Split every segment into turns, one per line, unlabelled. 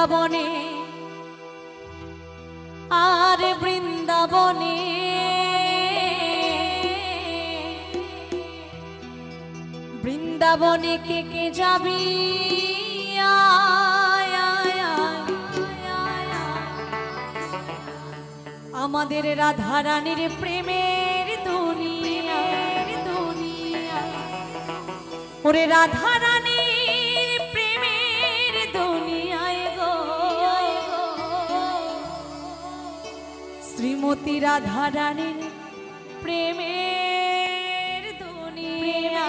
বৃন্দাবনে আর বৃন্দাবনে বৃন্দাবনে কে কে যাবি আমাদের রাধা রানীর প্রেমের দুনিয়া ওরে রাধা রানীর প্রেমের দুনিয়ায় গো শ্রীমতী রাধা রানীর প্রেমের দুনিয়া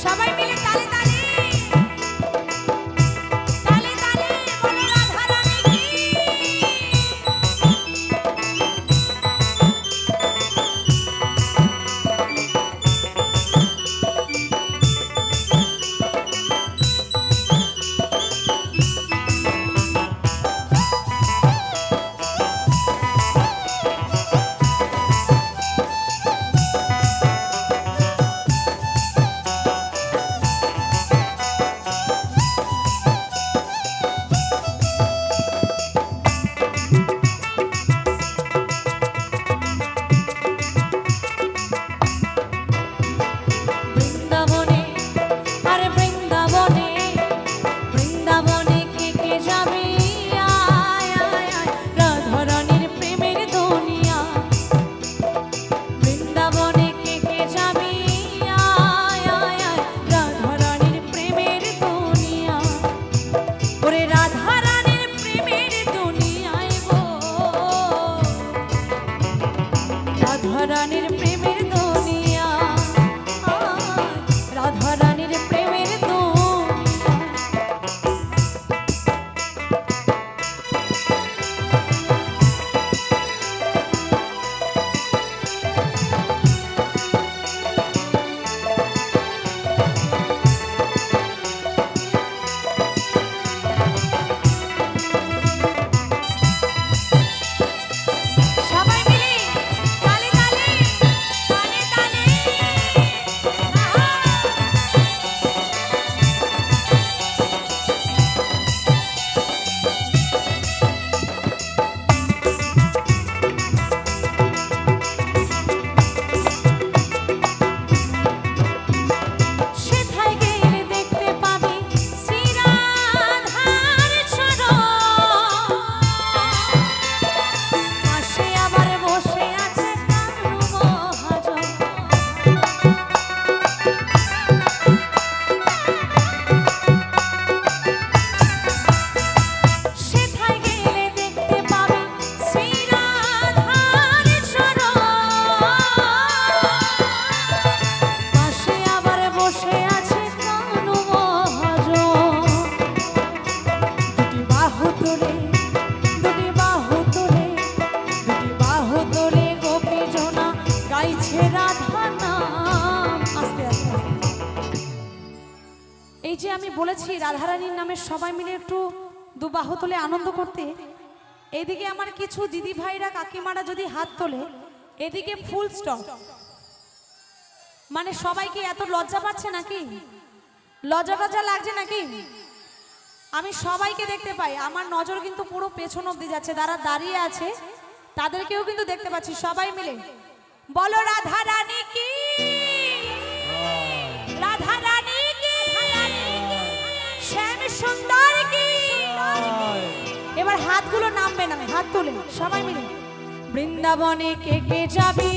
সবাই মিলে তালে তালে রাধারানীর প্রেমের দুনিয়া রাধারানীর প্রেমের এই যে আমি বলেছি রাধারানীর নামে সবাই মিলে একটু দুবাহু তুলে আনন্দ করতে এদিকে আমার কিছু দিদি ভাইরা কাকিমারা যদি হাত তোলে এদিকে ফুল স্টপ মানে সবাইকে এত লজ্জা পাচ্ছে নাকি লজ্জা লাগছে নাকি আমি সবাইকে দেখতে পাই আমার নজর কিন্তু পুরো পেছন অবধি যাচ্ছে যারা দাঁড়িয়ে আছে তাদেরকেও কিন্তু দেখতে পাচ্ছি সবাই মিলে বলো রাধা রানী কি রাধা রানী কি শ্যাম সুন্দর কি এবার হাতগুলো নামবে না হাত তুলে সবাই মিলে বৃন্দাবনে কে কে যাবি